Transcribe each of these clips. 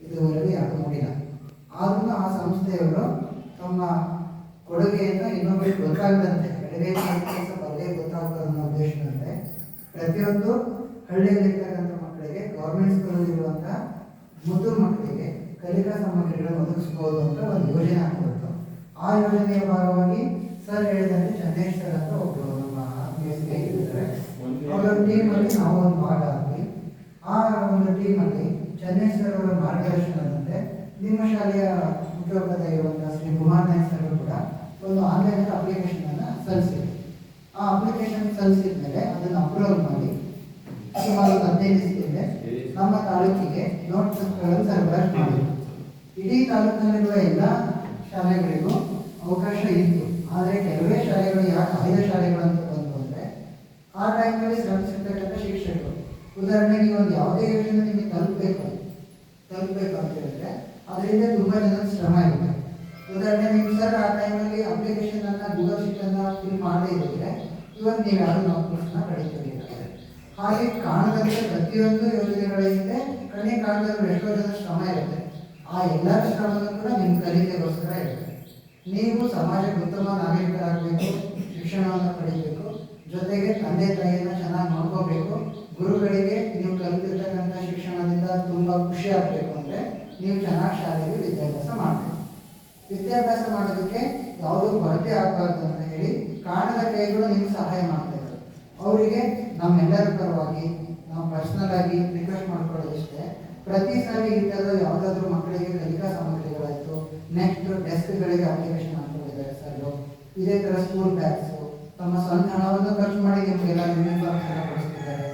ಇದುವರೆಗೆ ಯಾರು ನೋಡಿಲ್ಲ. ಆದ್ರೂ ಆ ಸಂಸ್ಥೆಯವರು ತಮ್ಮ ಕೊಡುಗೆಯನ್ನು ಇನ್ನೊಬ್ಬರಿಗೆ ಗೊತ್ತಾಗದಂತೆ ಬೆಳಗ್ಗೆ ಕೆಲಸ ಬರದೇ ಗೊತ್ತಾಗ್ತದೆ ಅನ್ನೋ ಉದ್ದೇಶದಂತೆ ಪ್ರತಿಯೊಂದು ಹಳ್ಳಿಯಲ್ಲಿರ್ತಕ್ಕಂಥ ಮಕ್ಕಳಿಗೆ ಗೌರ್ಮೆಂಟ್ ಸ್ಕೂಲಲ್ಲಿರುವಂಥ ಮುದ್ದು ಮಕ್ಕಳಿಗೆ ಕಲಿಕಾ ಸಾಮಗ್ರಿಗಳನ್ನು ಒದಗಿಸ್ಬೋದು ಅಂತ ಒಂದು ಯೋಜನೆ ಹಾಕಿತ್ತು. ಆ ಯೋಜನೆಯ ಭಾಗವಾಗಿ ಸರ್ ಹೇಳಿದಂತೆ ಚಂದೇಶ್ ಸರ್ ಅಂತ ಒಬ್ಬರು ನಮ್ಮ ಸ್ನೇಹಿತರಿದ್ದಾರೆ. ಅವರ ಟೀಮಲ್ಲಿ ನಾವು ಒಂದು ಭಾಗ ಆದ್ವಿ. ಆ ಒಂದು ಟೀಮಲ್ಲಿ ಚಂದೇಶ್ ಸರ್ ಅವರ ಮಾರ್ಗದರ್ಶನದಂತೆ ನಿಮ್ಮ ಶಾಲೆಯ ಮುಖ್ಯೋಪಾಧ್ಯಾಯ ಇರುವಂತಹ ಶ್ರೀ ಕುಮಾರ್ ನಾಯ್ಕ್ ಸರ್ ಕೂಡ ಒಂದು ಆನ್ಲೈನ್ ಅಪ್ಲಿಕೇಶನ್ ಅನ್ನ ಸಲ್ಲಿಸಿದ್ರು. ಆ ಅಪ್ಲಿಕೇಶನ್ ಸಲ್ಲಿಸಿದ ಮೇಲೆ ಅದನ್ನು ಅಪ್ರೂವಲ್ ಮಾಡಿ ಸುಮಾರು 15 ದಿನದಿಂದ ನಮ್ಮ ತಾಲೂಕಿಗೆ ನೋಟ್ ಪುಸ್ತಕಗಳನ್ನು ಸರಬರಾಜು ಮಾಡಿದ್ರು. ಇಡೀ ತಾಲೂಕಿನಲ್ಲಿರುವ ಎಲ್ಲ ಶಾಲೆಗಳಿಗೂ ಅವಕಾಶ ಇತ್ತು. ಆದರೆ ಕೆಲವೇ ಶಾಲೆಗಳು ಯಾಕೆ 5 ಶಾಲೆಗಳು ಅಂತ ಬಂದು ಅಂದರೆ ಆ ಟೈಮ್ನಲ್ಲಿ ಶ್ರಮಿಸಿರ್ತಕ್ಕಂಥ ಶಿಕ್ಷಕರು, ಉದಾಹರಣೆಗೆ ಒಂದು ಯಾವುದೇ ಯೋಜನೆ ನಿಮಗೆ ತಲುಪಬೇಕು ಅಂತ ಹೇಳಿದ್ರೆ ಅದರಿಂದ ತುಂಬ ಜನ ಶ್ರಮ ಇರುತ್ತೆ. ಉದಾಹರಣೆ ನೀವು ಸರ್ ಆ ಟೈಮಲ್ಲಿ ಅಪ್ಲಿಕೇಶನ್ ಅನ್ನ ಗೂಗಲ್ ಶೀಟ್ ಅನ್ನ ಫಿಲ್ ಮಾಡದೇ ಇದ್ದರೆ ಇವತ್ತು ನೀವು ಯಾರು ನೋಟ್ಬುಕ್ಸ್ನ ಪಡಿತೀರಿ. ಹಾಗೆ ಕಾಣದಂತೆ ಪ್ರತಿಯೊಂದು ಯೋಜನೆಗಳ ಹಿಂದೆ ಕಣ್ಣೆ ಕಾಣದಲ್ಲಿ ಎಷ್ಟೋ ಜನ ಶ್ರಮ ಇರುತ್ತೆ. ಆ ಎಲ್ಲ ಶ್ರಮಗಳು ಕೂಡ ನಿಮ್ಮ ಕಲಿಕೆಗೋಸ್ಕರ ಇರುತ್ತೆ. ನೀವು ಸಮಾಜಕ್ಕೆ ಉತ್ತಮ ನಾಗರಿಕರಾಗಬೇಕು, ಶಿಕ್ಷಣವನ್ನು ಪಡಿಬೇಕು, ಜೊತೆಗೆ ತಂದೆ ತಾಯಿಯನ್ನು ಚೆನ್ನಾಗಿ ನೋಡ್ಕೋಬೇಕು. ಗುರುಗಳಿಗೆ ನೀವು ಕಲಿತಿರ್ತಕ್ಕಂಥ ಶಿಕ್ಷಣದಿಂದ ತುಂಬ ಖುಷಿ ಆಗಬೇಕು ಅಂದರೆ ನೀವು ಚೆನ್ನಾಗಿ ಶಾಲೆಗೆ ವಿದ್ಯಾಭ್ಯಾಸ ಮಾಡಬೇಕು. ವಿದ್ಯಾಭ್ಯಾಸ ಮಾಡೋದಕ್ಕೆ ಯಾವುದೂ ಕೊರತೆ ಆಗಬಾರ್ದು ಅಂತ ಹೇಳಿ ಕಾಣದ ಕೈಗಳು ನಿಮ್ಗೆ ಸಹಾಯ ಮಾಡ್ತಾ ಇದ್ದಾರೆ. ಅವರಿಗೆ ನಮ್ಮೆಲ್ಲರ ಪರವಾಗಿ ನಾವು ಪರ್ಸನಲ್ ಆಗಿ ರಿಕ್ವೆಸ್ಟ್ ಮಾಡ್ಕೊಳ್ಳೋದಿಷ್ಟೇ, ಪ್ರತಿ ಸಾರಿ ಈ ಥರದ ಯಾವುದಾದ್ರೂ ಮಕ್ಕಳಿಗೆ ಕಲಿಕಾ ಸಾಮಗ್ರಿಗಳಾಯಿತು, ನೆಕ್ಸ್ಟ್ ಡೆಸ್ಕ್ಗಳಿಗೆ ಅಪ್ಲಿಕೇಶನ್ ಹಾಕೊಂಡಿದ್ದಾರೆ ಸರ್. ಇದೇ ಥರ ಸ್ಕೂಲ್ ಬ್ಯಾಗ್ಸು ತಮ್ಮ ಸ್ವಂತ ಹಣವನ್ನು ಖರ್ಚು ಮಾಡಿ ನಿಮಗೆಲ್ಲ ಯೂನಿಫಾರ್ಮ್ಸ್ ಎಲ್ಲ ಕೊಡಿಸ್ತಿದ್ದಾರೆ.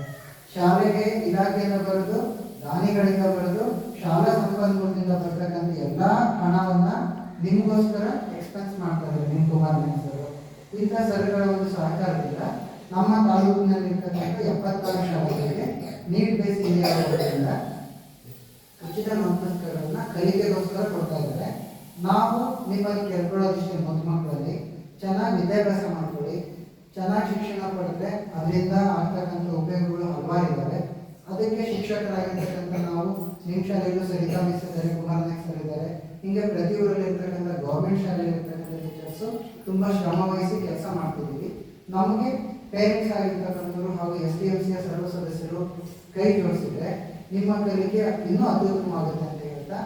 ಶಾಲೆಗೆ ಇಲಾಖೆಯಿಂದ ಬರೆದು, ದಾನಿಗಳಿಂದ ಬರೆದು, ಶಾಲಾ ಸಂಪನ್ಮೂಲದಿಂದ ಬರ್ತಕ್ಕಂಥ ಎಲ್ಲ ಹಣವನ್ನು ನಿಮಗೋಸ್ಕರ ಎಕ್ಸ್ಪೆನ್ಸ್ ಮಾಡ್ತಾರೆ ನಿಮ್ಮ ಕುಮಾರ್ ನಾಯ್ಕ್ ಸರ್. ಇಂಥ ಸರ್ಗಳ ಒಂದು ಸಹಕಾರದಿಂದ ನಮ್ಮ ತಾಲೂಕಿನಲ್ಲಿರ್ತಕ್ಕಂಥ 76 ಶಾಲೆಗಳಿಗೆ ನೀಟ್ ಬೇಸ್ ಇಂಡಿಯಾ ವತಿಯಿಂದ ಉಚಿತ ನೋಟ್ಬುಕ್ಗಳನ್ನು ಕಲಿಕೆಗೋಸ್ಕರ ಕೊಡ್ತಾ ಇದ್ದಾರೆ. ನಾವು ನಿಮ್ಮಲ್ಲಿ ಕೇಳ್ಕೊಳ್ಳೋದಿಷ್ಟೇ, ಮಕ್ಕಳಲ್ಲಿ ಚೆನ್ನಾಗಿ ವಿದ್ಯಾಭ್ಯಾಸ ಮಾಡ್ಕೊಳ್ಳಿ, ಚೆನ್ನಾಗಿ ಶಿಕ್ಷಣ ಪಡೆದ್ರೆ ಅದರಿಂದ ಆಗ್ತಕ್ಕಂಥ ಉಪಯೋಗಗಳು ಹಲವಾರು ಇದ್ದಾವೆ. ಅದಕ್ಕೆ ಶಿಕ್ಷಕರಾಗಿರ್ತಕ್ಕಂಥ ನಾವು ನಿಮ್ಮ ಶಾಲೆಯಲ್ಲೂ ಸರಿತಾ ಮಿಸ್ ಇದ್ದಾರೆ, ಕುಮಾರ್ ನಾಯ್ಕ್ ಸರ್ ಇದ್ದಾರೆ, ಹೀಗೆ ಪ್ರತಿ ಊರಲ್ಲಿ ಇರ್ತಕ್ಕಂಥ ಗೌರ್ಮೆಂಟ್ ಶಾಲೆಯಲ್ಲಿ ಇರ್ತಕ್ಕಂಥ ಟೀಚರ್ಸು ತುಂಬ ಶ್ರಮ ವಹಿಸಿ ಕೆಲಸ ಮಾಡ್ತಿದ್ದೀವಿ. ನಮಗೆ ಪೇರೆಂಟ್ಸ್ ಆಗಿರ್ತಕ್ಕಂಥವ್ರು ಹಾಗೂ SDMCಯ ಸರ್ವ ಸದಸ್ಯರು ಕೈ ಜೋಡಿಸಿದ್ರೆ ನಿಮ್ಮ ಕಲಿಕೆ ಇನ್ನೂ ಅತ್ಯುತ್ತಮವಾಗುತ್ತೆ ಅಂತ ಹೇಳ್ತಾ